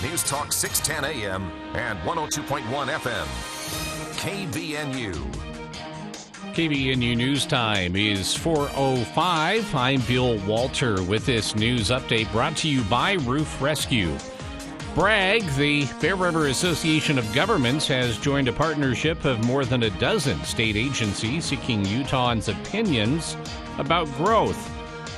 News Talk 610 AM and 102.1 FM. KBNU. KBNU News Time is 4:05. I'm Bill Walter with this news update brought to you by Roof Rescue. Bragg, the Bear River Association of Governments, has joined a partnership of more than a dozen state agencies seeking Utahns' opinions about growth.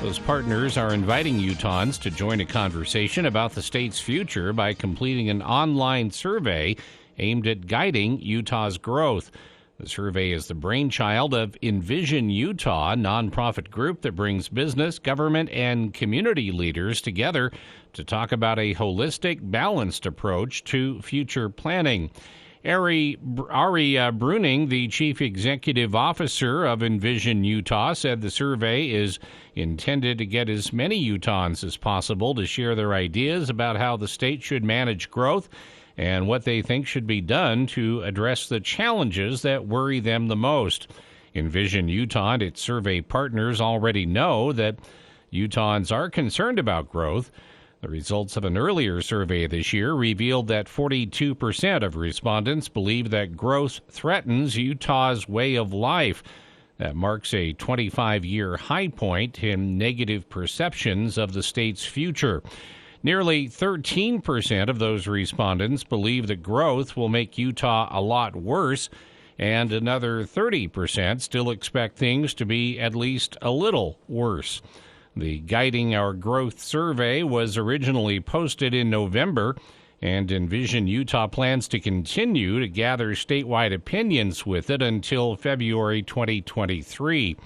Those partners are inviting Utahns to join a conversation about the state's future by completing an online survey aimed at guiding Utah's growth. The survey is the brainchild of Envision Utah, a nonprofit group that brings business, government, and community leaders together to talk about a holistic, balanced approach to future planning. Ari Bruning, the chief executive officer of Envision Utah, said the survey is intended to get as many Utahns as possible to share their ideas about how the state should manage growth and what they think should be done to address the challenges that worry them the most. Envision Utah and its survey partners already know that Utahns are concerned about growth. The results of an earlier survey this year revealed that 42% of respondents believe that growth threatens Utah's way of life. That marks a 25-year high point in negative perceptions of the state's future. Nearly 13% of those respondents believe that growth will make Utah a lot worse, and another 30% still expect things to be at least a little worse. The Guiding Our Growth survey was originally posted in November, and Envision Utah plans to continue to gather statewide opinions with it until February 2023.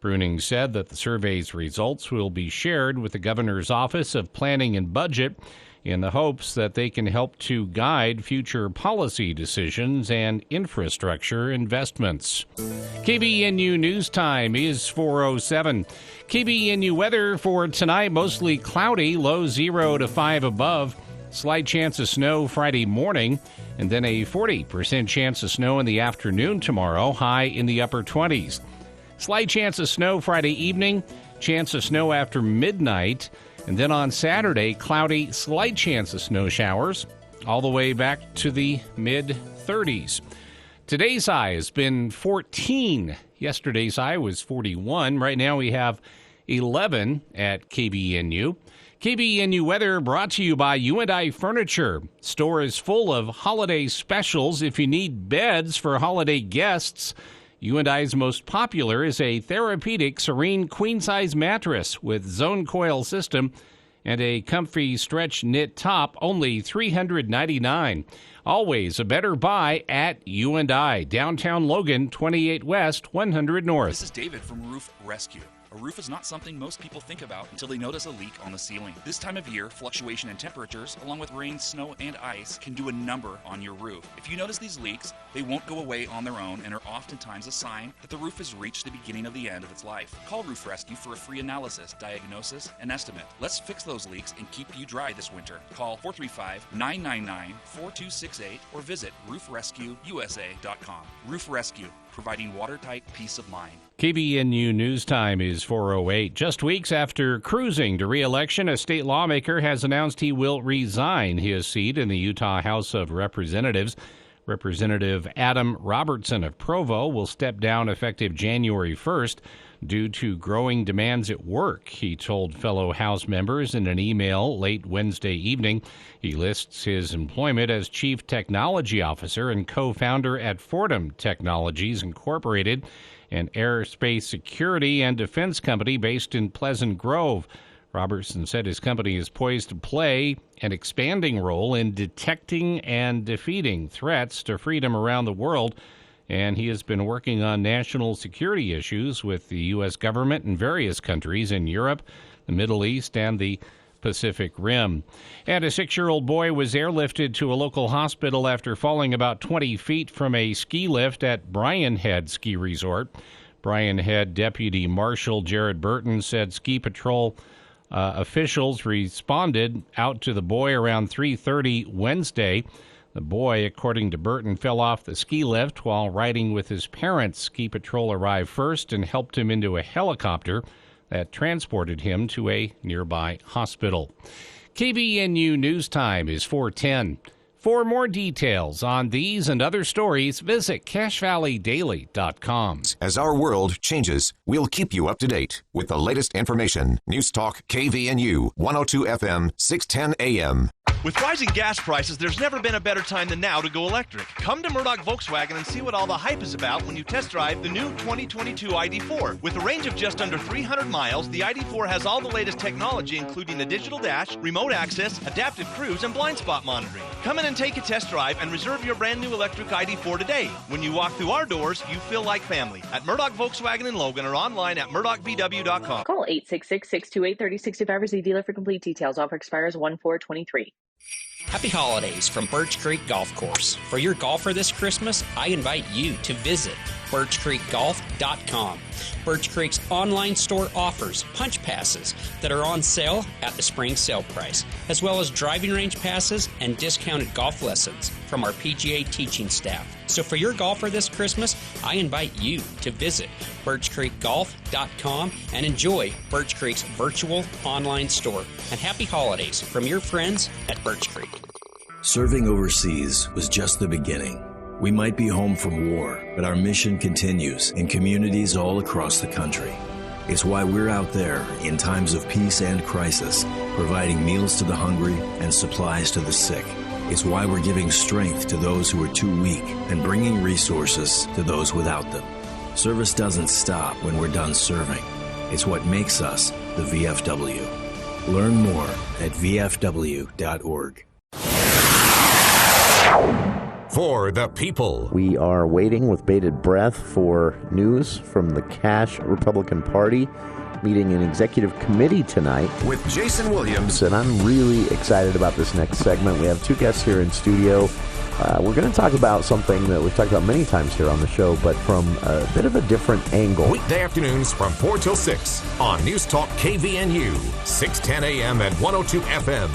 Bruning said that the survey's results will be shared with the Governor's Office of Planning and Budget in the hopes that they can help to guide future policy decisions and infrastructure investments. KBNU News Time is 4:07. KBNU weather for tonight, mostly cloudy, low 0 to 5 above. Slight chance of snow Friday morning, and then a 40% chance of snow in the afternoon tomorrow, high in the upper 20s. Slight chance of snow Friday evening, chance of snow after midnight, and then on Saturday, cloudy, slight chance of snow showers, all the way back to the mid-30s. Today's high has been 14. Yesterday's high was 41. Right now we have 11 at KBNU. KBNU weather brought to you by U&I Furniture. Store is full of holiday specials. If you need beds for holiday guests, U&I's most popular is a therapeutic serene queen-size mattress with zone coil system and a comfy stretch knit top, only $399. Always a better buy at U&I. Downtown Logan, 28 West, 100 North. This is David from Roof Rescue. A roof is not something most people think about until they notice a leak on the ceiling. This time of year, fluctuation in temperatures, along with rain, snow, and ice, can do a number on your roof. If you notice these leaks, they won't go away on their own and are oftentimes a sign that the roof has reached the beginning of the end of its life. Call Roof Rescue for a free analysis, diagnosis, and estimate. Let's fix those leaks and keep you dry this winter. Call 435-999-4268 or visit roofrescueusa.com. Roof Rescue, providing watertight peace of mind. KBNU News Time is 4:08. Just weeks after cruising to re-election, a state lawmaker has announced he will resign his seat in the Utah House of Representatives. Representative Adam Robertson of Provo will step down effective January 1st due to growing demands at work, he told fellow House members in an email late Wednesday evening. He lists his employment as Chief Technology Officer and co-founder at Fordham Technologies Incorporated, an aerospace security and defense company based in Pleasant Grove. Robertson said his company is poised to play an expanding role in detecting and defeating threats to freedom around the world, and he has been working on national security issues with the U.S. government in various countries in Europe, the Middle East, and the Pacific Rim. And a 6-year-old boy was airlifted to a local hospital after falling about 20 feet from a ski lift at Bryan Head Ski Resort. Bryan Head Deputy Marshal Jared Burton said ski patrol officials responded out to the boy around 3:30 Wednesday. The boy, according to Burton, fell off the ski lift while riding with his parents. Ski patrol arrived first and helped him into a helicopter that transported him to a nearby hospital. KVNU News Time is 4:10. For more details on these and other stories, visit CacheValleyDaily.com. As our world changes, we'll keep you up to date with the latest information. News Talk KVNU 102 FM 610 AM. With rising gas prices, there's never been a better time than now to go electric. Come to Murdoch Volkswagen and see what all the hype is about when you test drive the new 2022 ID4. With a range of just under 300 miles, the ID4 has all the latest technology, including the digital dash, remote access, adaptive cruise, and blind spot monitoring. Come in and take a test drive and reserve your brand new electric ID4 today. When you walk through our doors, you feel like family. At Murdoch Volkswagen in Logan or online at murdochvw.com. Call 866-628-3065 or see dealer for complete details. Offer expires 1/4/23. Happy holidays from Birch Creek Golf Course. For your golfer this Christmas, I invite you to visit birchcreekgolf.com. Birch Creek's online store offers punch passes that are on sale at the spring sale price, as well as driving range passes and discounted golf lessons from our PGA teaching staff. So for your golfer this Christmas, I invite you to visit birchcreekgolf.com and enjoy Birch Creek's virtual online store. And happy holidays from your friends at Birch Creek. Serving overseas was just the beginning. We might be home from war, but our mission continues in communities all across the country. It's why we're out there in times of peace and crisis, providing meals to the hungry and supplies to the sick. It's why we're giving strength to those who are too weak and bringing resources to those without them. Service doesn't stop when we're done serving. It's what makes us the VFW. Learn more at vfw.org. For the people. We are waiting with bated breath for news from the Cache Republican Party meeting an executive committee tonight. With Jason Williams. And I'm really excited about this next segment. We have two guests here in studio. We're going to talk about something that we've talked about many times here on the show, but from a bit of a different angle. Weekday afternoons from 4 till 6 on News Talk KVNU, 610 AM and 102 FM.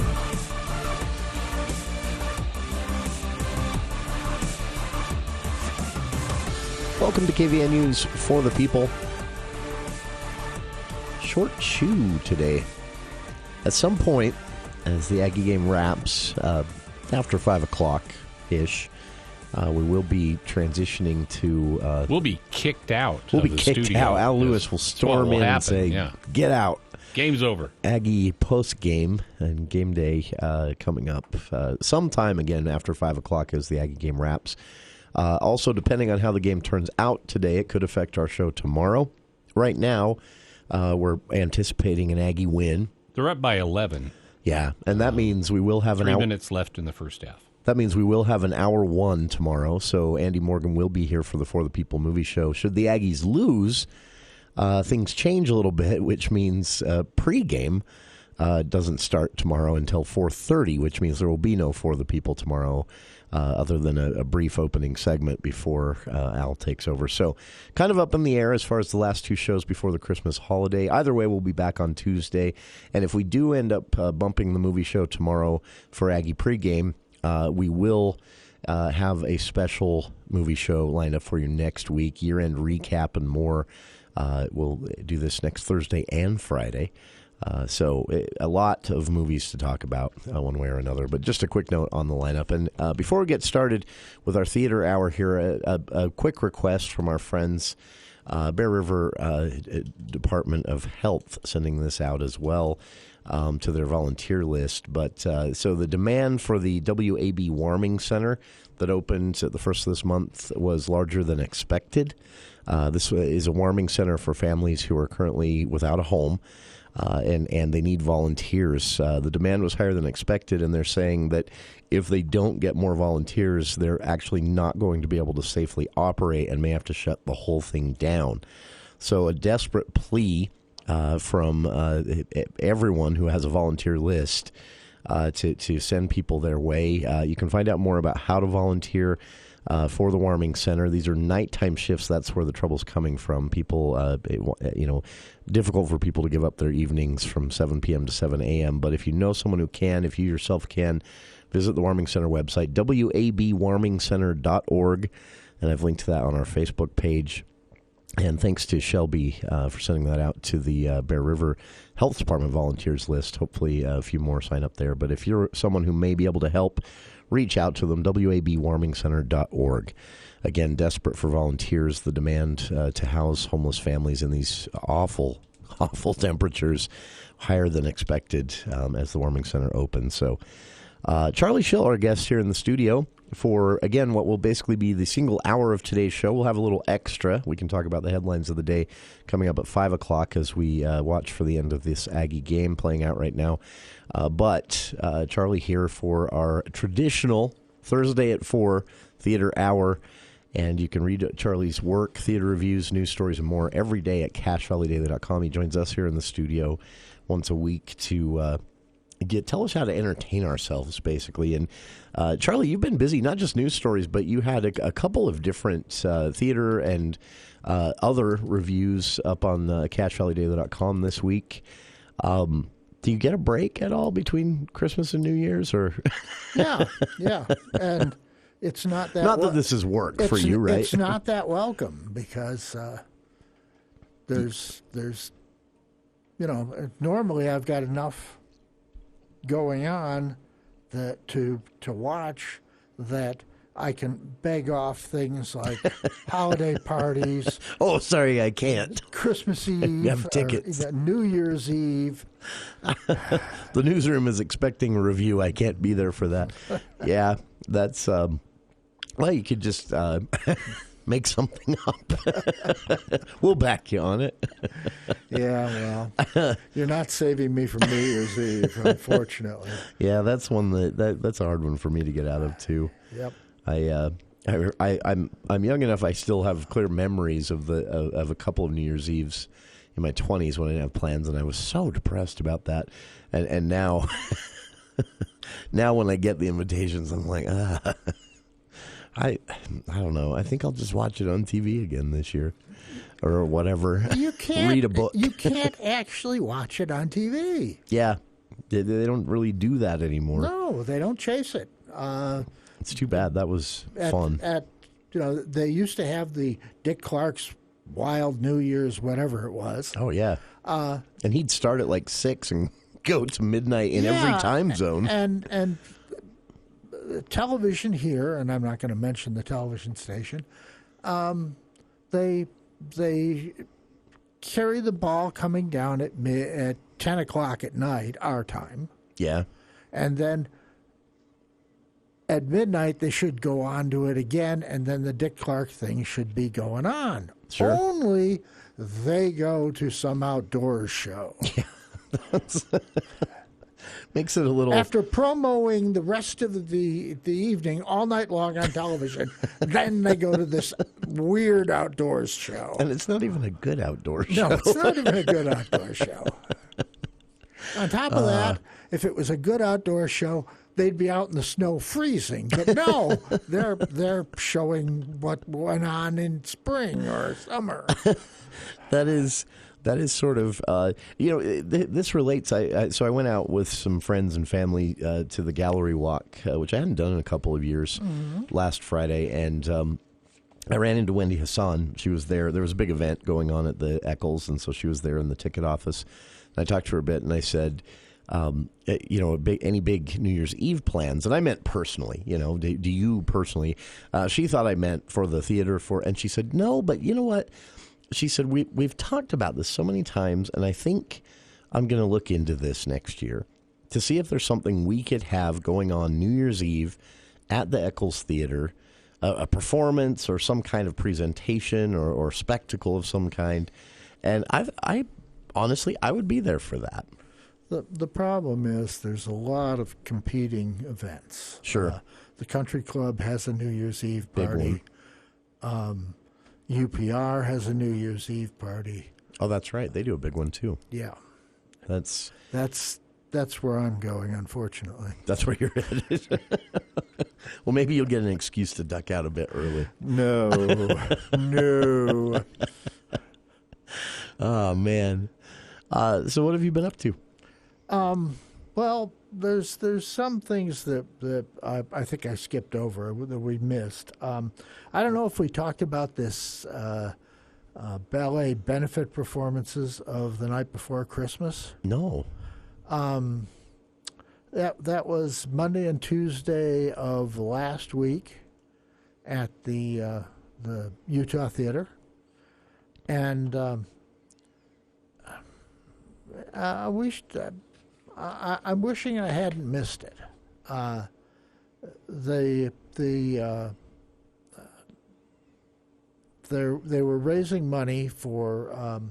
Welcome to KVNU's For the People. Short chew today. At some point, as the Aggie game wraps, after 5 o'clock-ish, we will be transitioning to... we'll be kicked out. We'll be kicked studio. out. Al Lewis will storm in and say, get out. Game's over. Aggie post-game and game day coming up sometime again after 5 o'clock as the Aggie game wraps. Also, depending on how the game turns out today, it could affect our show tomorrow. Right now, we're anticipating an Aggie win. They're up by 11. Yeah, and that means we will have 3 minutes left in the first half. That means we will have an hour one tomorrow, so Andy Morgan will be here for the For the People movie show. Should the Aggies lose, things change a little bit, which means pregame doesn't start tomorrow until 4:30, which means there will be no For the People tomorrow, other than a brief opening segment before Al takes over. So kind of up in the air as far as the last two shows before the Christmas holiday. Either way, we'll be back on Tuesday. And if we do end up bumping the movie show tomorrow for Aggie pregame, we will have a special movie show lined up for you next week, year-end recap and more. We'll do this next Thursday and Friday. So a lot of movies to talk about one way or another. But just a quick note on the lineup. And before we get started with our theater hour here, a quick request from our friends, Bear River Department of Health, sending this out as well to their volunteer list. But so the demand for the WAB Warming Center that opened at the first of this month was larger than expected. This is a warming center for families who are currently without a home. And they need volunteers. The demand was higher than expected, and they're saying that if they don't get more volunteers, they're actually not going to be able to safely operate and may have to shut the whole thing down. So a desperate plea from everyone who has a volunteer list to send people their way. You can find out more about how to volunteer for the warming center. These are nighttime shifts. That's where the trouble's coming from. People, difficult for people to give up their evenings from 7 p.m. to 7 a.m. But if you know someone who can, if you yourself can, visit the Warming Center website, wabwarmingcenter.org, and I've linked to that on our Facebook page. And thanks to Shelby for sending that out to the Bear River Health Department volunteers list. Hopefully a few more sign up there. But if you're someone who may be able to help, reach out to them, wabwarmingcenter.org. Again, desperate for volunteers. The demand to house homeless families in these awful temperatures, higher than expected as the Warming Center opens. So Charlie Schill, our guest here in the studio, for, again, what will basically be the single hour of today's show. We'll have a little extra. We can talk about the headlines of the day coming up at 5 o'clock as we watch for the end of this Aggie game playing out right now. But Charlie here for our traditional Thursday at 4 theater hour. And you can read Charlie's work, theater reviews, news stories, and more every day at CashValleyDaily.com. He joins us here in the studio once a week to tell us how to entertain ourselves, basically. And Charlie, you've been busy, not just news stories, but you had a couple of different theater and other reviews up on CashValleyDaily.com this week. Do you get a break at all between Christmas and New Year's? Or Yeah. And it's not that... Not that this is work for you, right? It's not that welcome because there's normally I've got enough going on that to watch that I can beg off things like holiday parties. Oh, sorry, I can't. Christmas Eve. You have tickets. New Year's Eve. The newsroom is expecting a review. I can't be there for that. Yeah, that's... well, you could just make something up. We'll back you on it. Yeah, well, you're not saving me from New Year's Eve, unfortunately. Yeah, that's one that's a hard one for me to get out of too. Yep. I'm young enough. I still have clear memories of a couple of New Year's Eves in my 20s when I didn't have plans, and I was so depressed about that. And now, now when I get the invitations, I'm like, I don't know. I think I'll just watch it on TV again this year, or whatever. You can't read a book. You can't actually watch it on TV. Yeah, they don't really do that anymore. No, they don't chase it. It's too bad. That was fun. They used to have the Dick Clark's Wild New Year's, whatever it was. Oh yeah, and he'd start at like 6 and go to midnight in every time zone. And television here, and I'm not going to mention the television station, they carry the ball coming down at 10 o'clock at night, our time. Yeah. And then at midnight, they should go on to it again, and then the Dick Clark thing should be going on. Sure. Only they go to some outdoors show. Yeah. Makes it a little... After promoting the rest of the evening all night long on television, then they go to this weird outdoors show. And it's not even a good outdoor show. No, it's not even a good outdoor show. On top of that, if it was a good outdoor show, they'd be out in the snow freezing. But no, they're showing what went on in spring or summer. That is sort of, this relates. So I went out with some friends and family to the gallery walk, which I hadn't done in a couple of years, last Friday. And I ran into Wendy Hassan. She was there. There was a big event going on at the Eccles, and so she was there in the ticket office. And I talked to her a bit, and I said, any big New Year's Eve plans? And I meant personally, do you personally? She thought I meant for the theater, and she said, no, but you know what? She said, we've talked about this so many times, and I think I'm going to look into this next year to see if there's something we could have going on New Year's Eve at the Eccles Theater, a performance or some kind of presentation or spectacle of some kind. And I honestly, I would be there for that. The problem is there's a lot of competing events. Sure. The country club has a New Year's Eve party. UPR has a New Year's Eve party. Oh, that's right. They do a big one too. Yeah. That's where I'm going, unfortunately. That's where you're headed. Well, maybe you'll get an excuse to duck out a bit early. No. No. Oh, man. So what have you been up to? Well, there's some things that I think I skipped over that we missed. I don't know if we talked about this ballet benefit performances of The Night Before Christmas? No. That was Monday and Tuesday of last week at the Utah Theater, and I'm wishing I hadn't missed it. They were raising money for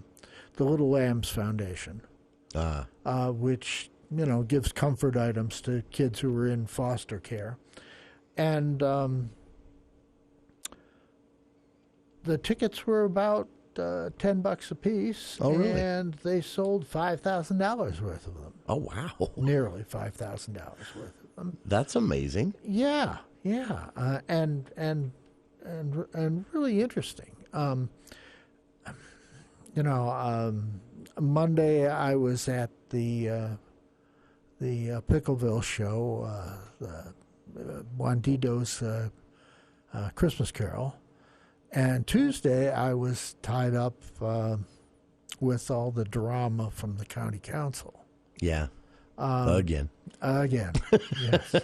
the Little Lambs Foundation, which gives comfort items to kids who were in foster care, and the tickets were about $10 a piece. Oh, really? And they sold $5,000 worth of them. Oh, wow. Nearly $5,000 worth of them. That's amazing. Yeah, and really interesting. Monday I was at the Pickleville show, Juan Dido's Christmas Carol, and Tuesday I was tied up with all the drama from the county council. Yeah. Again, yes.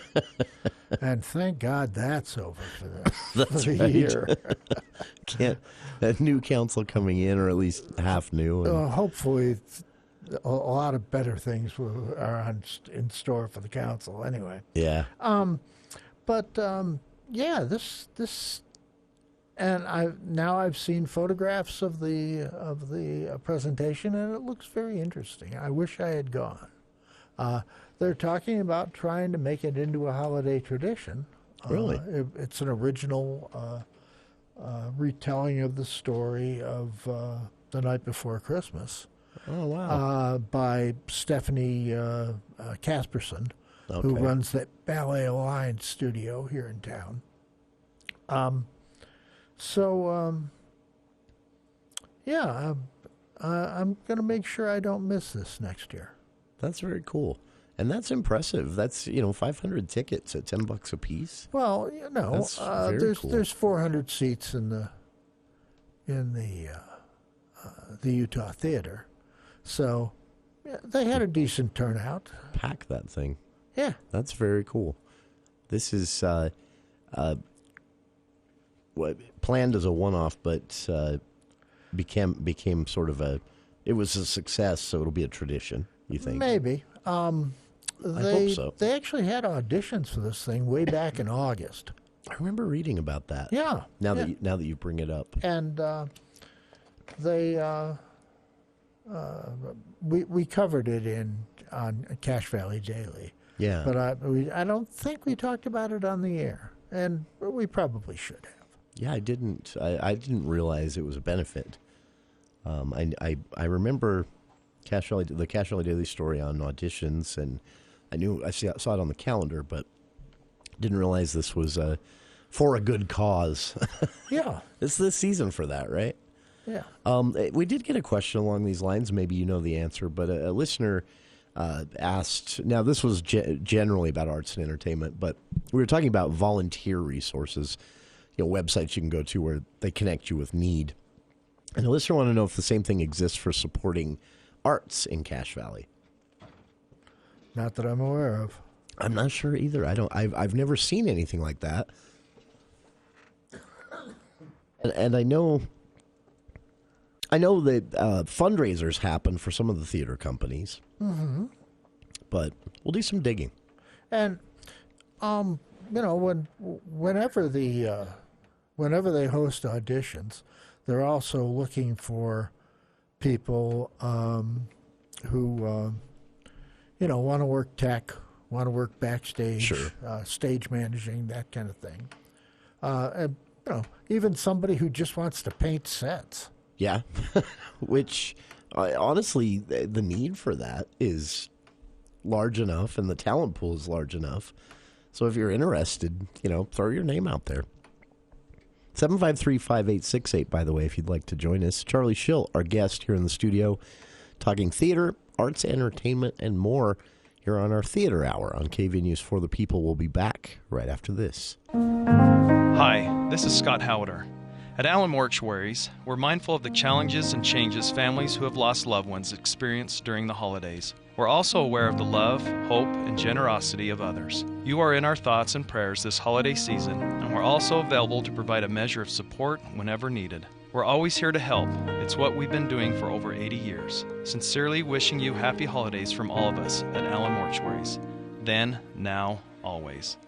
And thank God that's over for that's the right. year. Can't that new council coming in, or at least half new? And... hopefully, a lot of better things are in store for the council. Anyway. Yeah. This, and I've seen photographs of the presentation, and it looks very interesting. I wish I had gone. They're talking about trying to make it into a holiday tradition. Really? It's an original retelling of the story of The Night Before Christmas. Oh, wow. By Stephanie Casperson, who runs that Ballet Alliance studio here in town. I'm going to make sure I don't miss this next year. That's very cool. And that's impressive. That's, 500 tickets at $10 a piece. Well, That's very cool. There's 400 seats in the Utah Theater. So they had a decent turnout. Pack that thing. Yeah. That's very cool. This is planned as a one-off, but became sort of it was a success, so it'll be a tradition, you think? Maybe. I hope so. They actually had auditions for this thing way back in August. I remember reading about that. Yeah. Now that you bring it up. And we covered it on Cache Valley Daily. Yeah. But I don't think we talked about it on the air, and we probably should have. Yeah, I didn't realize it was a benefit. I remember the Cache Valley Daily story on auditions, and I saw it on the calendar, but didn't realize this was for a good cause. Yeah. It's the season for that, right? Yeah. We did get a question along these lines. Maybe you know the answer, but a listener asked. Now, this was generally about arts and entertainment, but we were talking about volunteer resources, websites you can go to where they connect you with need. And a listener wanted to know if the same thing exists for supporting arts in Cache Valley. Not that I'm aware of. I'm not sure either. I've never seen anything like that. And I know that fundraisers happen for some of the theater companies. Mm-hmm. But we'll do some digging. And whenever they host auditions, they're also looking for people who want to work tech, want to work backstage, sure. Stage managing, that kind of thing. And even somebody who just wants to paint sets. Yeah, which honestly, the need for that is large enough, and the talent pool is large enough. So if you're interested, throw your name out there. 753-5868, by the way, if you'd like to join us. Charlie Schill, our guest here in the studio, talking theater, arts, entertainment, and more here on our Theater Hour on KVNU's For the People. We'll be back right after this. Hi, this is Scott Howder. At Allen Mortuaries, we're mindful of the challenges and changes families who have lost loved ones experience during the holidays. We're also aware of the love, hope, and generosity of others. You are in our thoughts and prayers this holiday season, and we're also available to provide a measure of support whenever needed. We're always here to help. It's what we've been doing for over 80 years. Sincerely wishing you happy holidays from all of us at Allen Mortuaries. Then, now, always.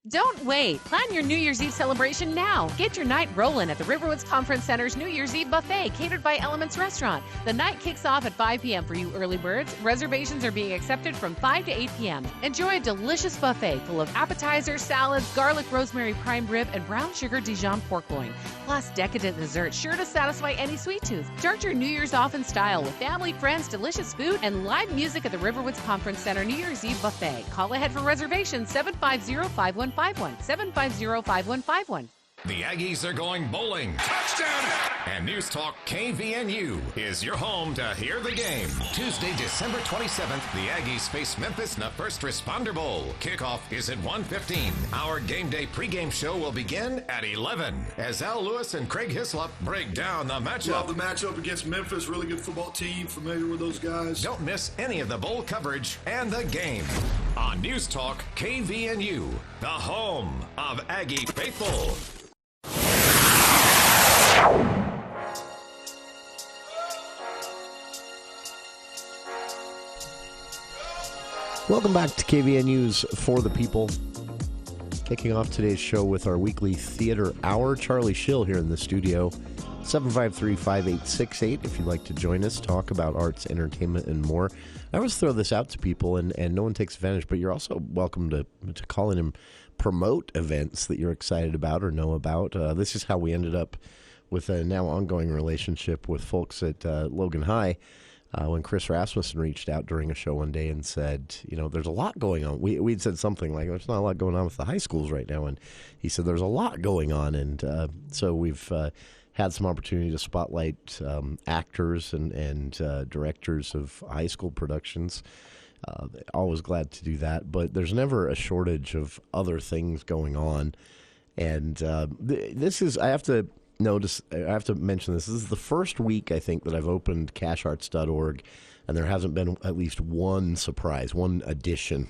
Don't wait. Plan your New Year's Eve celebration now. Get your night rolling at the Riverwoods Conference Center's New Year's Eve buffet, catered by Elements Restaurant. The night kicks off at 5 p.m. for you early birds. Reservations are being accepted from 5 to 8 p.m. Enjoy a delicious buffet full of appetizers, salads, garlic rosemary prime rib, and brown sugar Dijon pork loin. Plus decadent desserts sure to satisfy any sweet tooth. Start your New Year's off in style with family, friends, delicious food, and live music at the Riverwoods Conference Center New Year's Eve buffet. Call ahead for reservations 750-5151. 750-5151. The Aggies are going bowling. Touchdown! And News Talk KVNU is your home to hear the game. Tuesday, December 27th, the Aggies face Memphis in the First Responder Bowl. Kickoff is at 1:15. Our game day pregame show will begin at 11 as Al Lewis and Craig Hislop break down the matchup. Love the matchup against Memphis. Really good football team. Familiar with those guys. Don't miss any of the bowl coverage and the game on News Talk KVNU, the home of Aggie faithful. Welcome back to KVNU's For the People. Kicking off today's show with our weekly theater hour. Charlie Schill here in the studio. 753-5868 if you'd like to join us, talk about arts, entertainment, and more. I always throw this out to people, and no one takes advantage, but you're also welcome to call in and promote events that you're excited about or know about. This is how we ended up with a now ongoing relationship with folks at Logan High. When Chris Rasmussen reached out during a show one day and said, there's a lot going on. We'd said something like, there's not a lot going on with the high schools right now. And he said, there's a lot going on. And so we've had some opportunity to spotlight actors and directors of high school productions. Always glad to do that. But there's never a shortage of other things going on. And this is, I have to mention this. This is the first week, I think, that I've opened casharts.org, and there hasn't been at least one surprise, one addition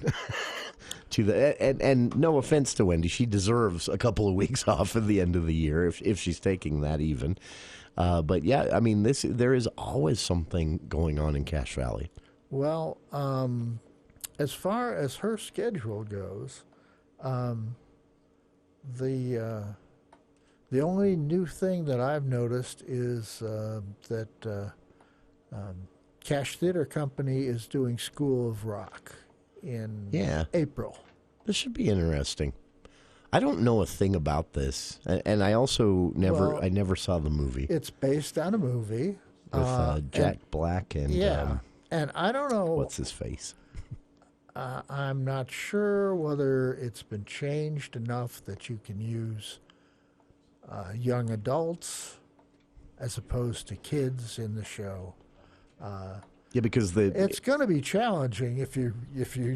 to the. And no offense to Wendy, she deserves a couple of weeks off at the end of the year if she's taking that even. But yeah, I mean, there is always something going on in Cache Valley. Well, as far as her schedule goes, the only new thing that I've noticed is that Cache Theater Company is doing School of Rock in April. This should be interesting. I don't know a thing about this, and I also never saw the movie. It's based on a movie with Jack Black and and I don't know what's his face. I'm not sure whether it's been changed enough that you can use young adults as opposed to kids in the show. Because it's going to be challenging if you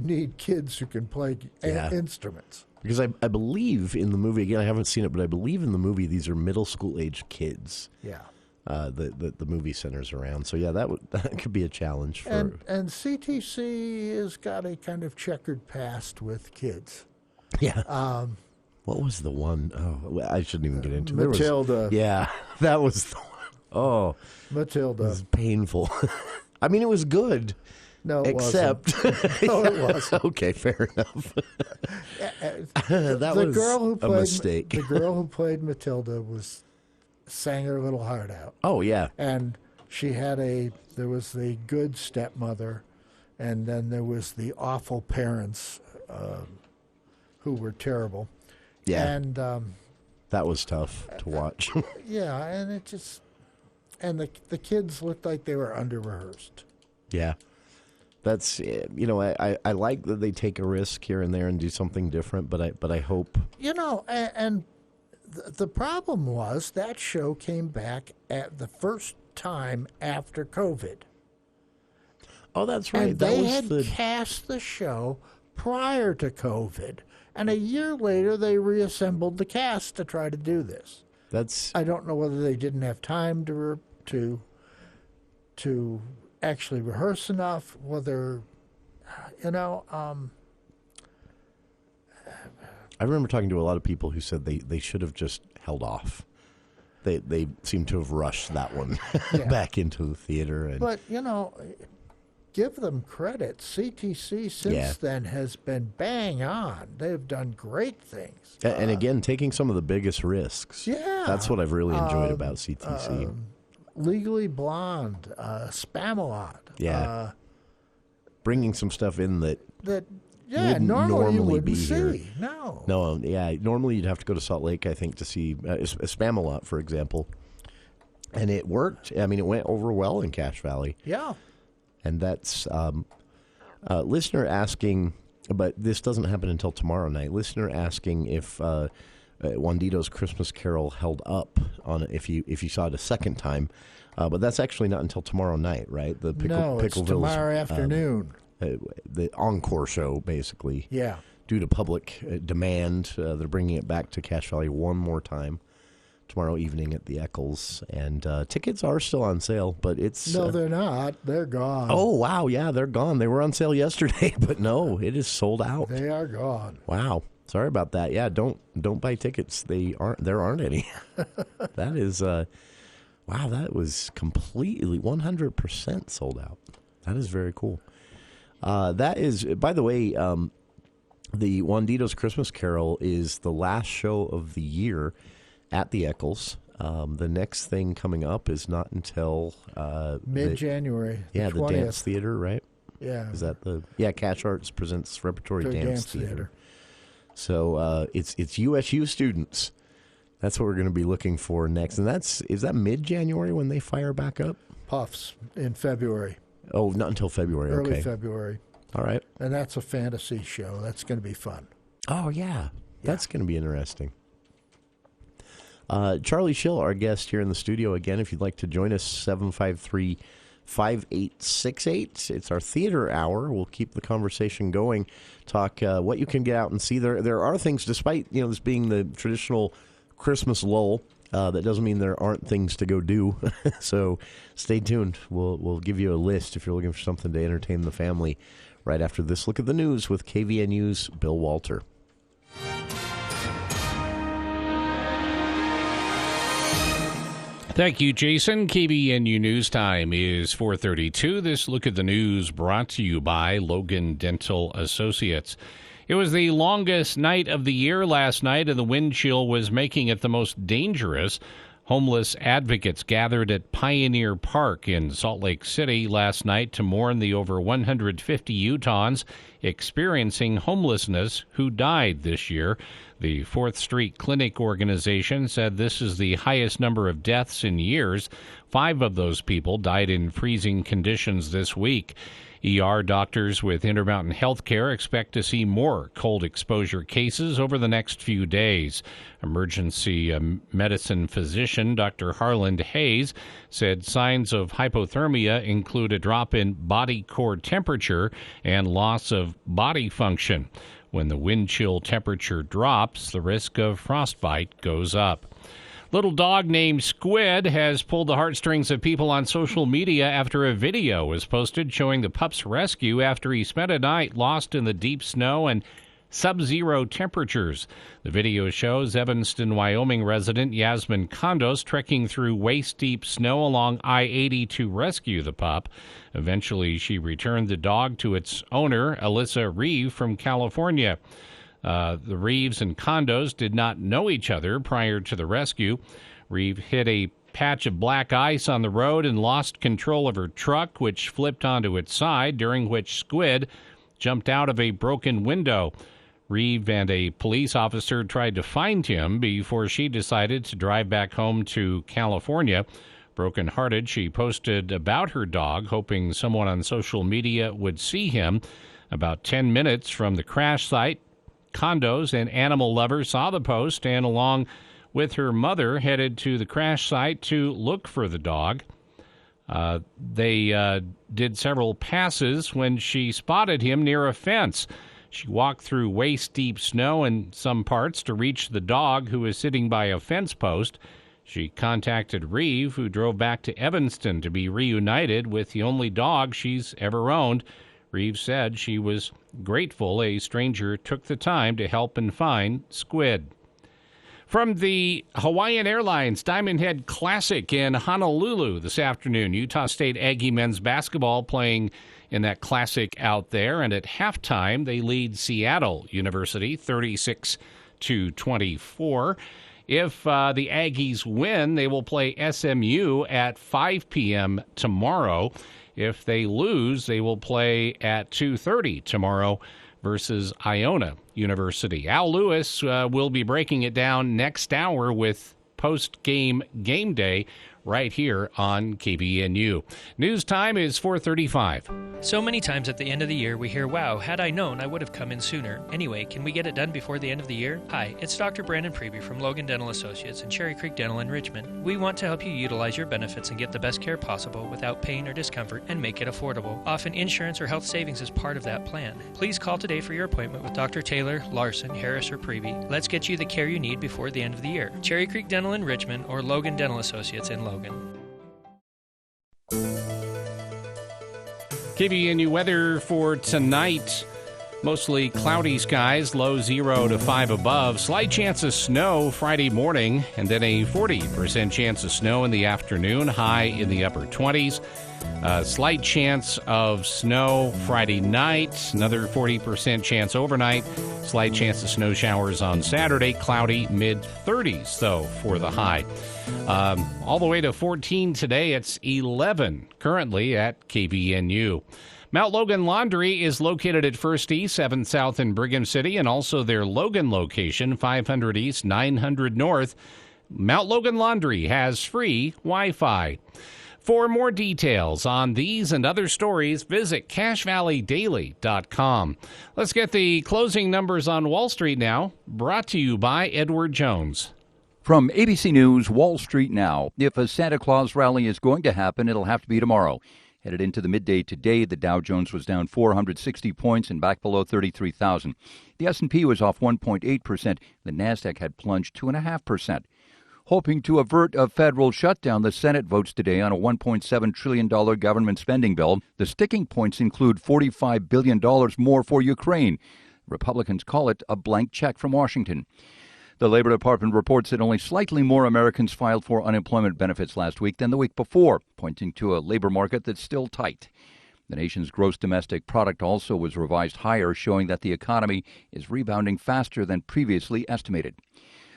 need kids who can play instruments. Because I believe in the movie, again, I haven't seen it, but I believe in the movie these are middle school age kids. Yeah. The movie centers around. So yeah, that could be a challenge for. And CTC has got a kind of checkered past with kids. Yeah. What was the one? Oh, I shouldn't even get into it. Matilda. That was the one. Oh, Matilda. It was painful. I mean, it was good. No, it wasn't. No, it wasn't. Okay, fair enough. That was a mistake. The girl who played Matilda sang her little heart out. Oh, yeah. And she had there was the good stepmother, and then there was the awful parents who were terrible. Yeah. And that was tough to watch. Yeah, and it just, and the kids looked like they were under-rehearsed. Yeah. That's, I like that they take a risk here and there and do something different, but I hope. And the problem was that show came back at the first time after COVID. Oh, that's right. And they had cast the show prior to COVID. And a year later, they reassembled the cast to try to do this. I don't know whether they didn't have time to actually rehearse enough. Whether I remember talking to a lot of people who said they should have just held off. They seem to have rushed that one back into the theater. But, give them credit. CTC since then has been bang on. They've done great things. And again, taking some of the biggest risks. Yeah. That's what I've really enjoyed about CTC. Legally Blonde, Spamalot. Yeah. Bringing some stuff in that wouldn't normally you wouldn't be see. here. No, normally you'd have to go to Salt Lake, I think, to see Spamalot, for example. And it worked. I mean, it went over well in Cache Valley. Yeah. And that's listener asking, but this doesn't happen until tomorrow night. Listener asking if Wandito's Christmas Carol held up if you saw it a second time, but that's actually not until tomorrow night, right? The it's tomorrow afternoon. The encore show, basically. Yeah. Due to public demand, they're bringing it back to Cache Valley one more time tomorrow evening at the Eccles, and tickets are still on sale, but it's... No, they're not. They're gone. Oh, wow, yeah, they're gone. They were on sale yesterday, but no, it is sold out. They are gone. Wow. Sorry about that. Yeah, don't buy tickets. There aren't any. That is... wow, that was completely 100% sold out. That is very cool. That is, by the way, the Wandito's Christmas Carol is the last show of the year at the Eccles. The next thing coming up is not until mid-January. Yeah, the 20th. Dance Theater, right? Yeah. Is that Cache Arts presents Repertory Dance Theater. So it's USU students. That's what we're going to be looking for next, and is that mid-January when they fire back up? Puffs in February. Oh, not until February. Early February. All right. And that's a fantasy show. That's going to be fun. Oh, yeah. That's going to be interesting. Charlie Schill, our guest here in the studio again. If you'd like to join us, 753-5868. It's our theater hour. We'll keep the conversation going. Talk what you can get out and see. There are things, despite this being the traditional Christmas lull, that doesn't mean there aren't things to go do. So stay tuned. We'll give you a list if you're looking for something to entertain the family right after this look at the news with KVNU's Bill Walter. Thank you, Jason. KVNU News Time is 4:32. This look at the news brought to you by Logan Dental Associates. It was the longest night of the year last night, and the wind chill was making it the most dangerous. Homeless advocates gathered at Pioneer Park in Salt Lake City last night to mourn the over 150 Utahns experiencing homelessness who died this year. The 4th Street Clinic organization said this is the highest number of deaths in years. 5 of those people died in freezing conditions this week. ER doctors with Intermountain Healthcare expect to see more cold exposure cases over the next few days. Emergency medicine physician Dr. Harland Hayes said signs of hypothermia include a drop in body core temperature and loss of body function. When the wind chill temperature drops, the risk of frostbite goes up. Little dog named Squid has pulled the heartstrings of people on social media after a video was posted showing the pup's rescue after he spent a night lost in the deep snow and sub-zero temperatures. The video shows Evanston, Wyoming resident Yasmin Condos trekking through waist-deep snow along I-80 to rescue the pup. Eventually, she returned the dog to its owner, Alyssa Reeve from California. The Reeves and Condos did not know each other prior to the rescue. Reeve hit a patch of black ice on the road and lost control of her truck, which flipped onto its side, during which Squid jumped out of a broken window. Reeve and a police officer tried to find him before she decided to drive back home to California. Brokenhearted, she posted about her dog, hoping someone on social media would see him. About 10 minutes from the crash site, Condos and animal lovers saw the post and, along with her mother, headed to the crash site to look for the dog. They did several passes when she spotted him near a fence. She walked through waist-deep snow in some parts to reach the dog, who was sitting by a fence post. She contacted Reeve, who drove back to Evanston to be reunited with the only dog she's ever owned. Reeve said she was grateful a stranger took the time to help and find Squid. From the Hawaiian Airlines Diamond Head Classic in Honolulu this afternoon, Utah State Aggie men's basketball playing in that classic out there. And at halftime, they lead Seattle University 36-24. If the Aggies win, they will play SMU at 5 p.m. tomorrow. If they lose, they will play at 2:30 tomorrow versus Iona University. Al Lewis will be breaking it down next hour with post-game game day right here on KBNU. News time is 4:35. So many times at the end of the year we hear, wow, had I known, I would have come in sooner. Anyway, can we get it done before the end of the year? Hi, it's Dr. Brandon Preby from Logan Dental Associates and Cherry Creek Dental in Richmond. We want to help you utilize your benefits and get the best care possible without pain or discomfort and make it affordable. Often insurance or health savings is part of that plan. Please call today for your appointment with Dr. Taylor, Larson, Harris, or Preby. Let's get you the care you need before the end of the year. Cherry Creek Dental in Richmond or Logan Dental Associates in Logan. KBNU weather for tonight. Mostly cloudy skies, low 0 to 5 above. Slight chance of snow Friday morning, and then a 40% chance of snow in the afternoon, high in the upper 20s. Slight chance of snow Friday night, another 40% chance overnight. Slight chance of snow showers on Saturday, cloudy mid-30s, though, for the high. All the way to 14 today, it's 11 currently at KBNU. Mount Logan Laundry is located at First East, 7th South in Brigham City, and also their Logan location, 500 East, 900 North. Mount Logan Laundry has free Wi-Fi. For more details on these and other stories, visit CashValleyDaily.com. Let's get the closing numbers on Wall Street now, brought to you by Edward Jones. From ABC News, Wall Street now. If a Santa Claus rally is going to happen, it'll have to be tomorrow. Headed into the midday today, the Dow Jones was down 460 points and back below 33,000. The S&P was off 1.8%. The Nasdaq had plunged 2.5%. Hoping to avert a federal shutdown, the Senate votes today on a $1.7 trillion government spending bill. The sticking points include $45 billion more for Ukraine. Republicans call it a blank check from Washington. The Labor Department reports that only slightly more Americans filed for unemployment benefits last week than the week before, pointing to a labor market that's still tight. The nation's gross domestic product also was revised higher, showing that the economy is rebounding faster than previously estimated.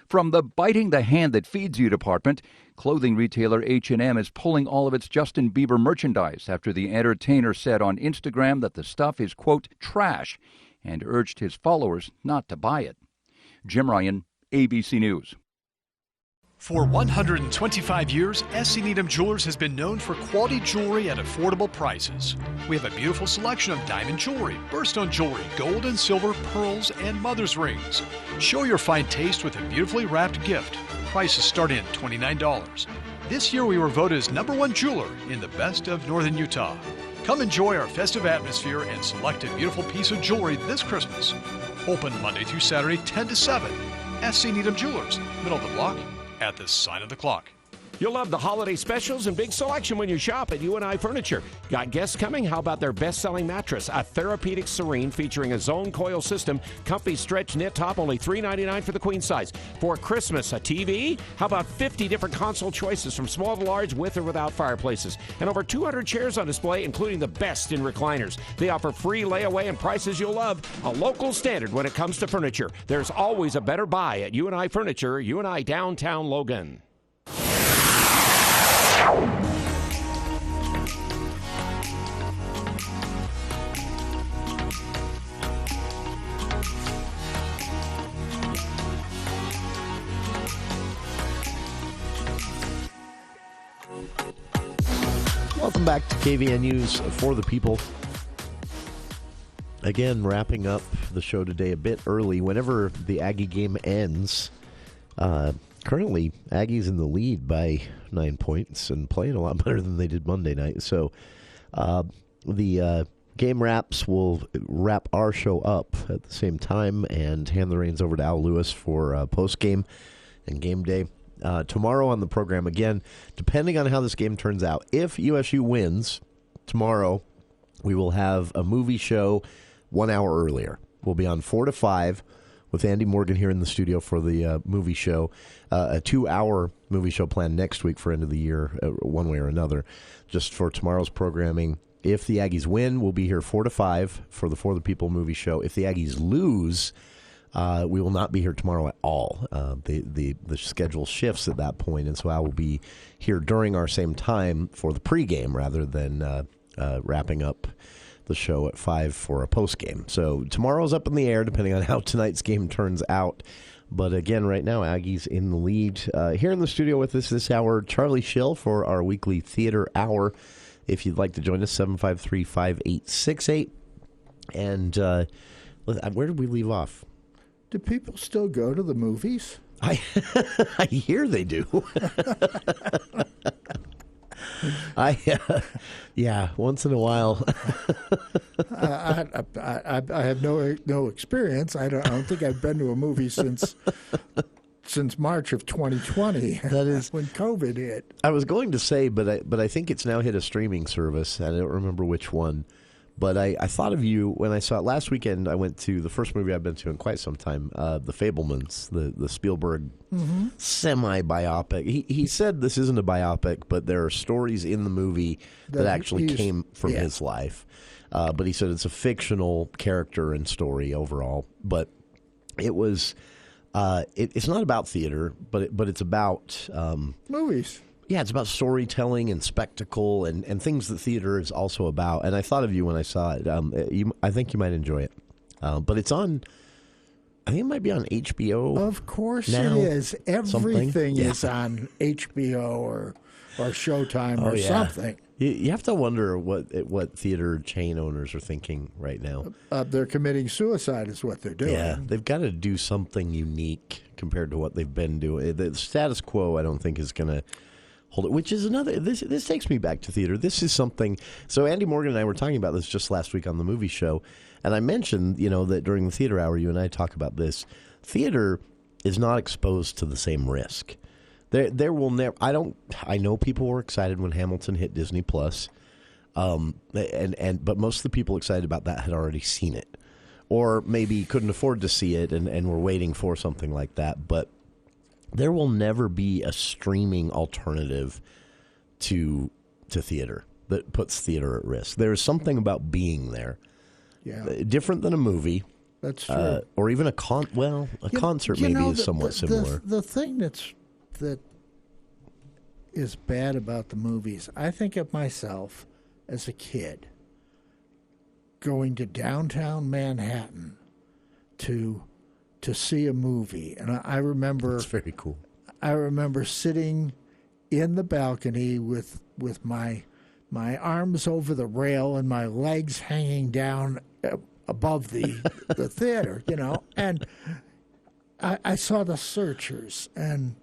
From the biting the hand that feeds you department, clothing retailer H&M is pulling all of its Justin Bieber merchandise after the entertainer said on Instagram that the stuff is, quote, trash, and urged his followers not to buy it. Jim Ryan, ABC News. For 125 years, S.C. Needham Jewelers has been known for quality jewelry at affordable prices. We have a beautiful selection of diamond jewelry, birthstone jewelry, gold and silver, pearls, and mother's rings. Show your fine taste with a beautifully wrapped gift. Prices start at $29. This year we were voted as #1 jeweler in the best of Northern Utah. Come enjoy our festive atmosphere and select a beautiful piece of jewelry this Christmas. Open Monday through Saturday, 10 to 7. S.C. Needham Jewelers, middle of the block, at the sign of the clock. You'll love the holiday specials and big selection when you shop at UNI Furniture. Got guests coming? How about their best-selling mattress, a Therapeutic Serene featuring a zone coil system, comfy stretch knit top, only $399 for the queen size. For Christmas, a TV? How about 50 different console choices from small to large with or without fireplaces? And over 200 chairs on display, including the best in recliners. They offer free layaway and prices you'll love. A local standard when it comes to furniture. There's always a better buy at UNI Furniture, UNI Downtown Logan. Welcome back to KVN News for the People. Again, wrapping up the show today a bit early. Whenever the Aggie game ends, currently Aggie's in the lead by 9 points and playing a lot better than they did Monday night. So the game wraps will wrap our show up at the same time and hand the reins over to Al Lewis for post-game and game day. tomorrow on the program. Again, depending on how this game turns out, if USU wins tomorrow, we will have a movie show 1 hour earlier. We'll be on 4 to 5 with Andy Morgan here in the studio for the movie show. A 2-hour movie show planned next week for end of the year, one way or another, just for tomorrow's programming. If the Aggies win, we'll be here 4 to 5 for the For the People movie show. If the Aggies lose, we will not be here tomorrow at all. The schedule shifts at that point, and so I will be here during our same time for the pregame rather than wrapping up the show at 5 for a postgame. So tomorrow's up in the air depending on how tonight's game turns out. But again, right now, Aggies in the lead. Here in the studio with us this hour, Charlie Schill for our weekly theater hour. If you'd like to join us, 753-5868. And where did we leave off? Do people still go to the movies? I hear they do. Yeah, once in a while. I have no experience. I don't think I've been to a movie since March of 2020. That is when COVID hit. I was going to say, but I think it's now hit a streaming service. I don't remember which one. But I thought of you when I saw it last weekend. I went to the first movie I've been to in quite some time, The Fabelmans, the Spielberg semi-biopic. He said this isn't a biopic, but there are stories in the movie that actually came from his life. But he said it's a fictional character and story overall. But it was it's not about theater, but it's about movies. Yeah, it's about storytelling and spectacle and things that theater is also about. And I thought of you when I saw it. I think you might enjoy it. But it's on, I think it might be on HBO. Of course now. it is. Everything is on HBO or Showtime or something. You have to wonder what theater chain owners are thinking right now. They're committing suicide is what they're doing. Yeah, they've got to do something unique compared to what they've been doing. The status quo, I don't think, is going to hold it, which is another. This takes me back to theater. This is something. So Andy Morgan and I were talking about this just last week on the movie show, and I mentioned, that during the theater hour, you and I talk about this. Theater is not exposed to the same risk. There will never. I know people were excited when Hamilton hit Disney Plus, but most of the people excited about that had already seen it, or maybe couldn't afford to see it and were waiting for something like that. But there will never be a streaming alternative to theater that puts theater at risk. There is something about being there, different than a movie. That's true. Or even a concert maybe is somewhat similar. The thing that is bad about the movies, I think of myself as a kid going to downtown Manhattan to see a movie, and I remember it's very cool. I remember sitting in the balcony with my arms over the rail and my legs hanging down above the theater, and I saw The Searchers and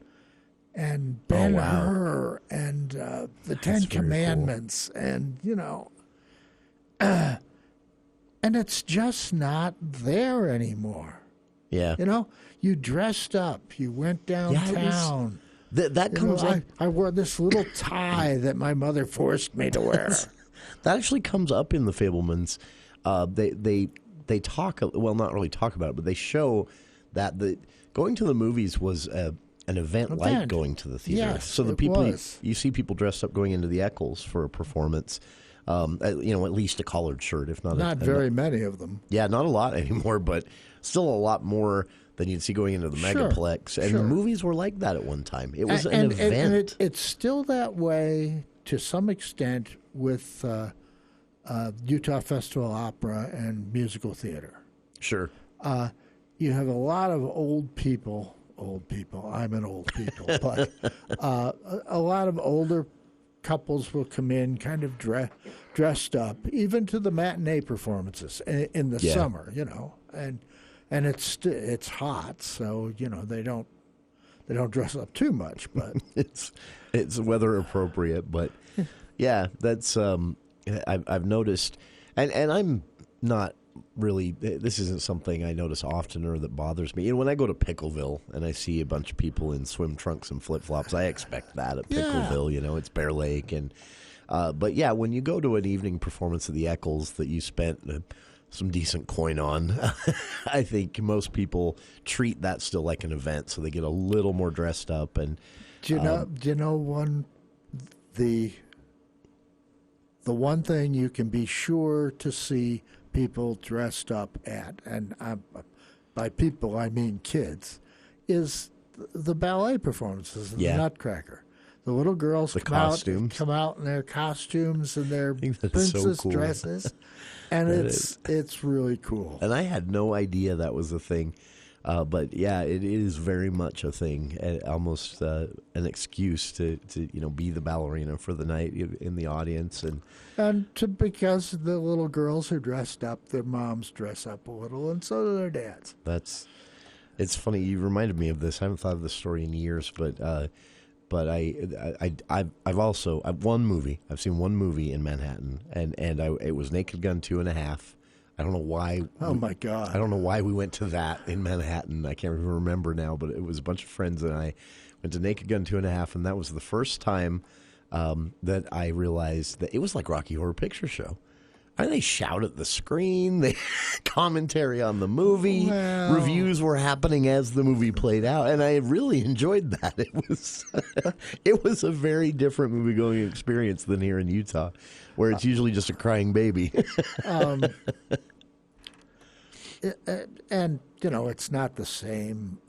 Ben-Hur and the Ten Commandments, cool. And it's just not there anymore. Yeah. You dressed up. You went downtown. That comes up. I wore this little tie that my mother forced me to wear. That actually comes up in The Fabelmans. They talk, well, not really talk about it, but they show that going to the movies was an event like going to the theater. Yes, so the people you see people dressed up going into the Eccles for a performance. At least a collared shirt, if not very many of them. Yeah, not a lot anymore, but still a lot more than you'd see going into the Megaplex. And the movies were like that at one time. It was an event. And it's still that way to some extent with Utah Festival Opera and musical theater. Sure. You have a lot of old people. I'm an old people. But a lot of older couples will come in kind of dressed up, even to the matinee performances in the summer, and it's hot, so they don't dress up too much, but it's weather appropriate. But yeah, that's I've noticed, and I'm not really, this isn't something I notice often or that bothers me. When I go to Pickleville and I see a bunch of people in swim trunks and flip-flops, I expect that at Pickleville. It's Bear Lake. But yeah, when you go to an evening performance of the Eccles that you spent some decent coin on, I think most people treat that still like an event, so they get a little more dressed up. And do you know the one thing you can be sure to see people dressed up at, and by people I mean kids, is the ballet performances in the Nutcracker. The little girls come out in their costumes and their princess dresses, and it's really cool. And I had no idea that was a thing. But yeah, it is very much a thing, almost an excuse to be the ballerina for the night in the audience, because the little girls are dressed up, their moms dress up a little, and so do their dads. It's funny. You reminded me of this. I haven't thought of this story in years, but I've one movie. I've seen one movie in Manhattan, and it was Naked Gun 2.5. I don't know why. Oh, my God. I don't know why we went to that in Manhattan. I can't even remember now, but it was a bunch of friends and I went to Naked Gun 2.5, and that was the first time that I realized that it was like Rocky Horror Picture Show. And they shout at the screen, they commentary on the movie, reviews were happening as the movie played out, and I really enjoyed that. It was a very different movie-going experience than here in Utah, where it's usually just a crying baby. And it's not the same.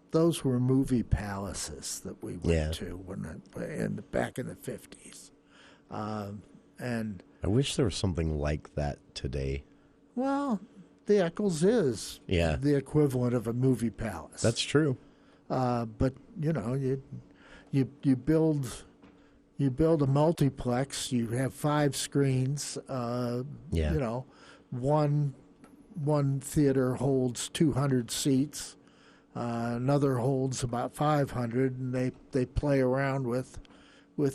Those were movie palaces that we went to back in the 50s. And I wish there was something like that today. Well, the Eccles is the equivalent of a movie palace. That's true. But you build a multiplex. You have 5 screens. One theater holds 200 seats. Another holds about 500, and they play around with what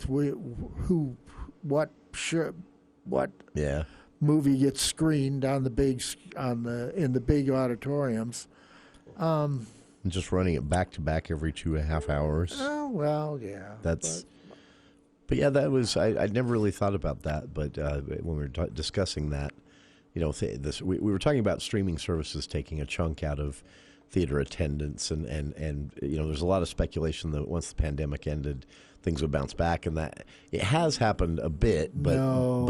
movie gets screened on the in the big auditoriums. Just running it back to back every 2.5 hours. Oh well, yeah. But yeah, that was I'd never really thought about that. But when we were discussing that, we were talking about streaming services taking a chunk out of theater attendance, and there's a lot of speculation that once the pandemic ended, things would bounce back, and that it has happened a bit, but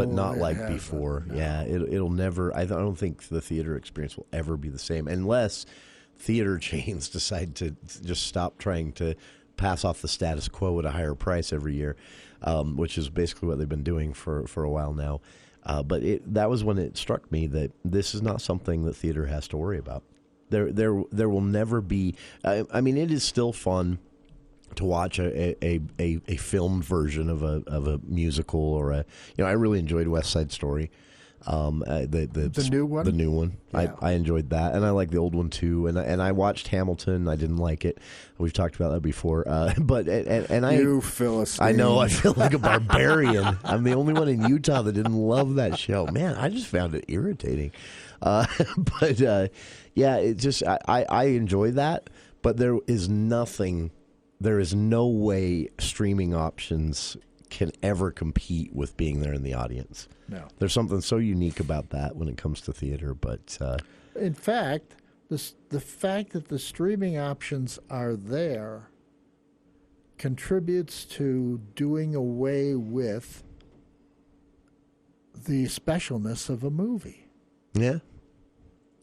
not like before. No. Yeah, it'll never. I don't think the theater experience will ever be the same unless theater chains decide to just stop trying to pass off the status quo at a higher price every year, which is basically what they've been doing for a while now. But that was when it struck me that this is not something that theater has to worry about. There will never be. I mean, it is still fun to watch a filmed version of a musical or I really enjoyed West Side Story. The new one. The new one. Yeah. I enjoyed that, and I like the old one too. And I watched Hamilton. I didn't like it. We've talked about that before. But you Philistine. I know. I feel like a barbarian. I'm the only one in Utah that didn't love that show. Man, I just found it irritating. Yeah, it just I enjoy that, but there is no way streaming options can ever compete with being there in the audience. No. There's something so unique about that when it comes to theater, but in fact, the fact that the streaming options are there contributes to doing away with the specialness of a movie.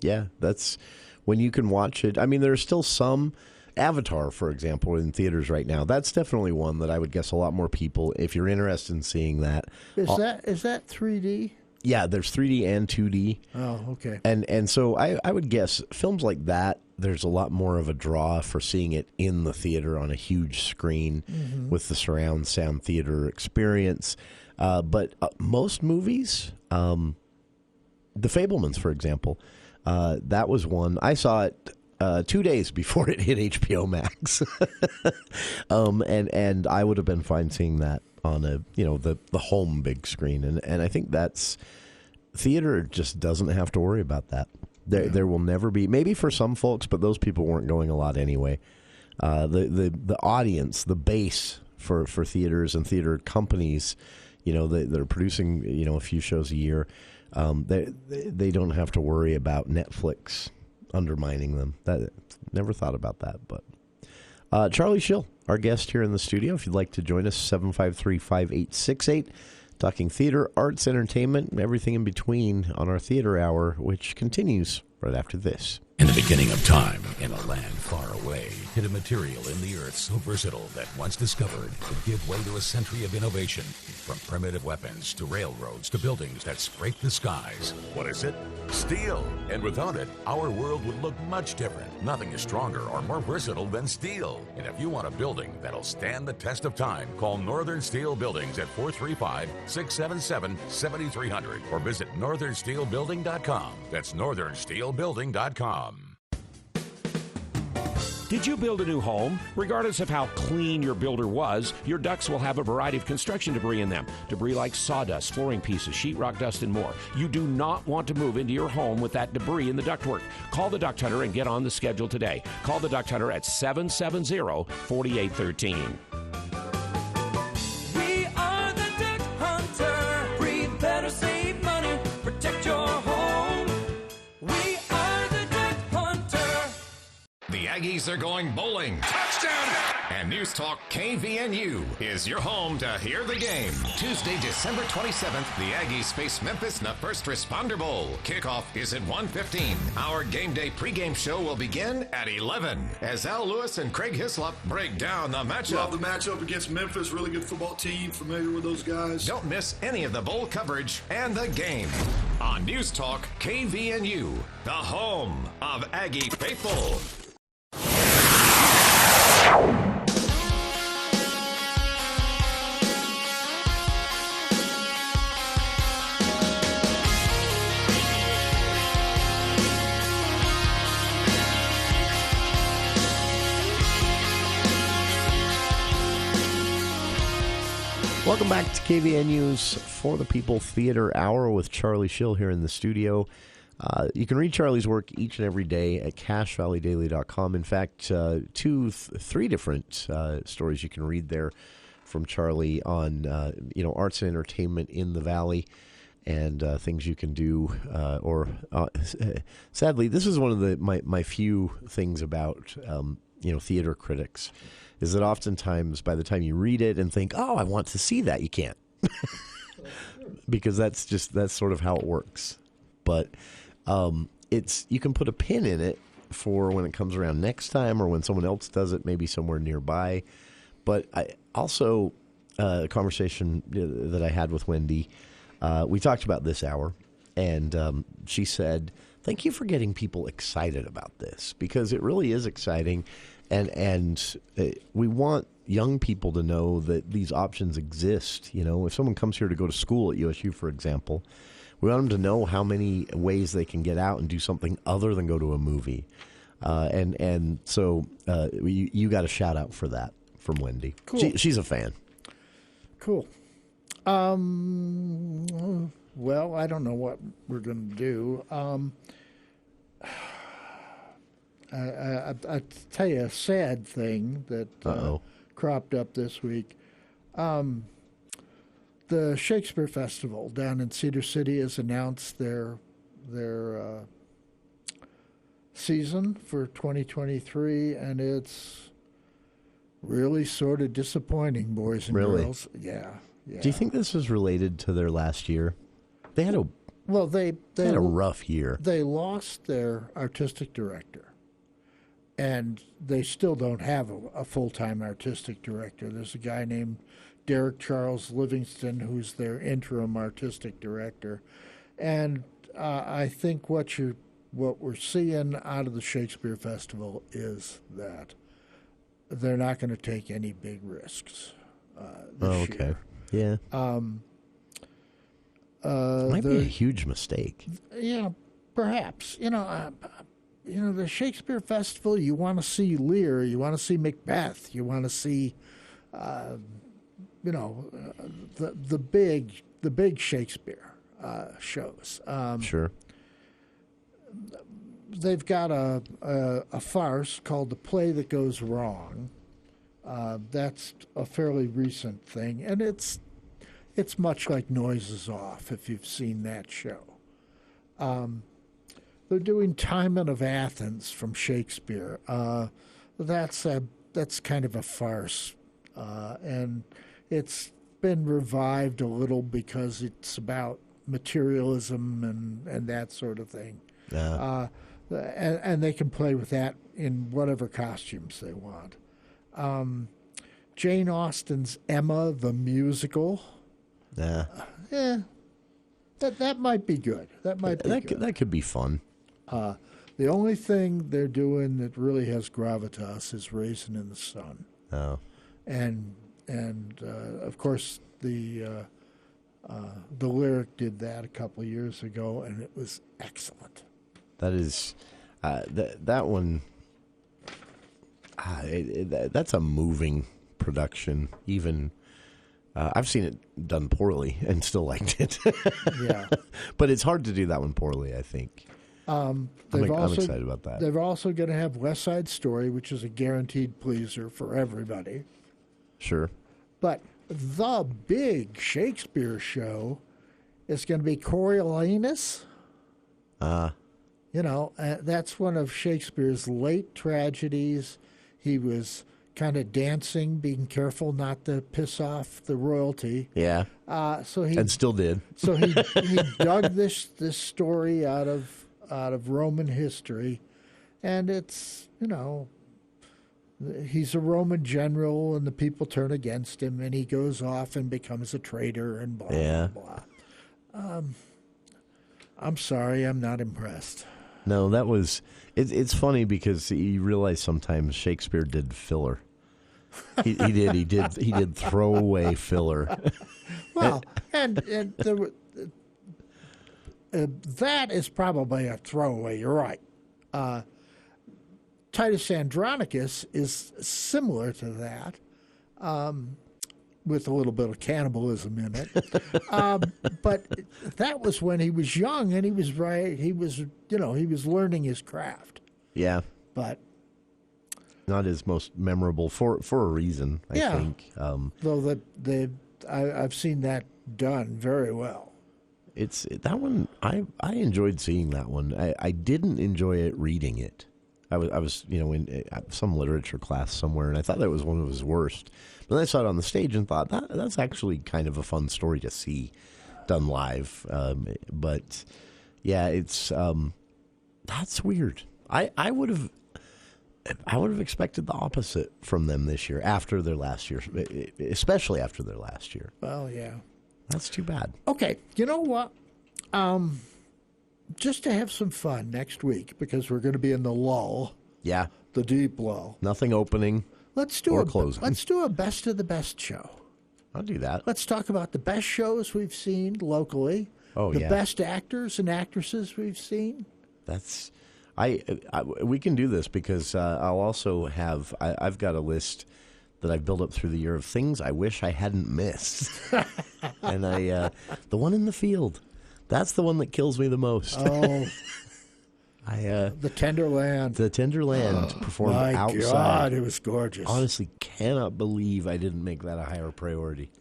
Yeah, that's when you can watch it. I mean, there's still some. Avatar, for example, in theaters right now. That's definitely one that I would guess a lot more people, if you're interested in seeing that. Is that 3D? Yeah, there's 3D and 2D. Oh, okay. And so I would guess films like that, there's a lot more of a draw for seeing it in the theater on a huge screen with the surround sound theater experience. But most movies, The Fabelmans, for example, that was one. I saw it 2 days before it hit HBO Max. And I would have been fine seeing that on the home big screen, and I think that's theater just doesn't have to worry about that. There will never be, maybe for some folks, but those people weren't going a lot anyway. The audience, the base for theaters and theater companies, they're producing a few shows a year. They don't have to worry about Netflix undermining them. Never thought about that, but Charlie Schill, our guest here in the studio. If you'd like to join us, 753-5868. Talking theater, arts, entertainment, and everything in between on our Theater Hour, which continues right after this. In the beginning of time, in a land far away, hid a material in the earth so versatile that once discovered would give way to a century of innovation. From primitive weapons to railroads to buildings that scrape the skies. What is it? Steel. And without it, our world would look much different. Nothing is stronger or more versatile than steel. And if you want a building that'll stand the test of time, call Northern Steel Buildings at 435-677-7300 or visit northernsteelbuilding.com. That's northernsteelbuilding.com. Did you build a new home? Regardless of how clean your builder was, your ducts will have a variety of construction debris in them. Debris like sawdust, flooring pieces, sheetrock dust, and more. You do not want to move into your home with that debris in the ductwork. Call the Duct Hunter and get on the schedule today. Call the Duct Hunter at 770-4813. We are the Duct Hunter. Breathe better, save money, protect your home. We are the Duct Hunter. The Aggies are going bowling. Touchdown! And News Talk KVNU is your home to hear the game. Tuesday, December 27th, the Aggies face Memphis in the First Responder Bowl. Kickoff is at 1:15. Our game day pregame show will begin at 11 as Al Lewis and Craig Hislop break down the matchup. Love the matchup against Memphis. Really good football team. Familiar with those guys. Don't miss any of the bowl coverage and the game on News Talk KVNU, the home of Aggie faithful. Welcome back to KVNU's For the People Theater Hour with Charlie Schill here in the studio. You can read Charlie's work each and every day at cachevalleydaily.com. In fact, three different stories you can read there from Charlie on arts and entertainment in the Valley and things you can do. Sadly, this is one of my few things about theater critics. Is that oftentimes by the time you read it and think, oh, I want to see that, you can't. Because that's sort of how it works. But you can put a pin in it for when it comes around next time or when someone else does it, maybe somewhere nearby. But I also, a conversation that I had with Wendy, we talked about this hour, and she said, thank you for getting people excited about this, because it really is exciting. And we want young people to know that these options exist. If someone comes here to go to school at USU, for example, we want them to know how many ways they can get out and do something other than go to a movie. So you got a shout out for that from Wendy. Cool. She's a fan. Cool. Well, I don't know what we're going to do. I tell you a sad thing that cropped up this week. The Shakespeare Festival down in Cedar City has announced their season for 2023, and it's really sort of disappointing, boys and girls. Yeah. Do you think this is related to their last year? They had they had a rough year. They lost their artistic director. And they still don't have a full-time artistic director. There's a guy named Derek Charles Livingston who's their interim artistic director. And I think what we're seeing out of the Shakespeare Festival is that they're not going to take any big risks this year. Yeah. Might be a huge mistake. Yeah, perhaps. The Shakespeare Festival, you want to see Lear, you want to see Macbeth, you want to see the big Shakespeare shows. Sure. They've got a farce called The Play That Goes Wrong. That's a fairly recent thing, and it's much like Noises Off, if you've seen that show. They're doing Timon of Athens from Shakespeare. That's kind of a farce, and it's been revived a little because it's about materialism and that sort of thing. And they can play with that in whatever costumes they want. Jane Austen's Emma the Musical. That might be good. That could be fun. The only thing they're doing that really has gravitas is Raisin in the Sun. Oh. And of course the Lyric did that a couple of years ago, and it was excellent. That is that one. That's a moving production. Even I've seen it done poorly and still liked it. Yeah, but it's hard to do that one poorly, I think. I'm excited about that. They're also going to have West Side Story, which is a guaranteed pleaser for everybody. Sure. But the big Shakespeare show is going to be Coriolanus. That's one of Shakespeare's late tragedies. He was kind of dancing, being careful not to piss off the royalty. Yeah. And still did. So he dug this story out of Roman history, and it's he's a Roman general, and the people turn against him, and he goes off and becomes a traitor, and blah blah blah. I'm sorry, I'm not impressed. No, that was. It's funny because you realize sometimes Shakespeare did filler. He did throwaway filler. Well, and there were, that is probably a throwaway. You're right. Titus Andronicus is similar to that, with a little bit of cannibalism in it. But that was when he was young, and he was right. He was learning his craft. Yeah, but not his most memorable for a reason. I think. Though I've seen that done very well. It's that one. I enjoyed seeing that one. I didn't enjoy it reading it. I was in some literature class somewhere, and I thought that was one of his worst. But then I saw it on the stage and thought that's actually kind of a fun story to see done live. But yeah, it's that's weird. I would have expected the opposite from them this year after their last year, especially after their last year. Well, yeah, that's too bad. Okay, you know what? Just to have some fun next week, because we're going to be in the lull. Yeah. The deep lull. Nothing opening or closing. Let's do a best of the best show. I'll do that. Let's talk about the best shows we've seen locally. The best actors and actresses we've seen. That's we can do this because I'll also have I've got a list that I've built up through the year of things I wish I hadn't missed. And the one in the field. That's the one that kills me the most. Oh, the Tender Land. The Tender Land performed outside. My God, it was gorgeous. Honestly, cannot believe I didn't make that a higher priority.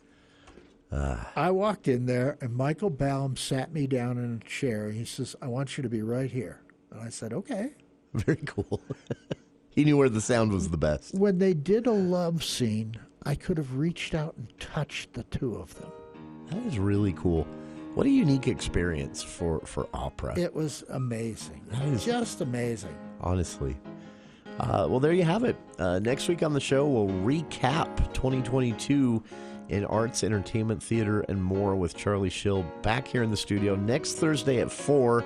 I walked in there, and Michael Baum sat me down in a chair. He says, "I want you to be right here." And I said, "Okay." Very cool. He knew where the sound was the best. When they did a love scene, I could have reached out and touched the two of them. That is really cool. What a unique experience for opera. It was amazing. Just amazing. Honestly. Well, there you have it. Next week on the show, we'll recap 2022 in arts, entertainment, theater, and more with Charlie Schill back here in the studio next Thursday at 4.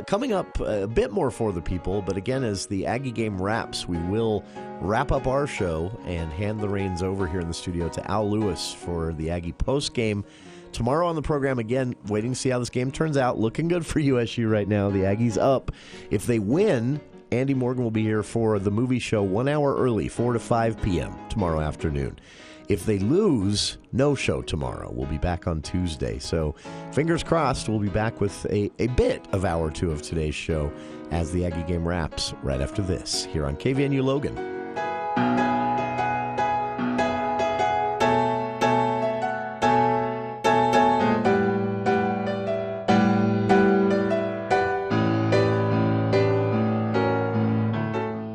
Coming up a bit more for the people, but again, as the Aggie game wraps, we will wrap up our show and hand the reins over here in the studio to Al Lewis for the Aggie post game. Tomorrow on the program, again, waiting to see how this game turns out. Looking good for USU right now. The Aggies up. If they win, Andy Morgan will be here for the movie show 1 hour early, 4 to 5 p.m. tomorrow afternoon. If they lose, no show tomorrow. We'll be back on Tuesday. So fingers crossed, we'll be back with a bit of hour 2 of today's show as the Aggie game wraps right after this here on KVNU Logan.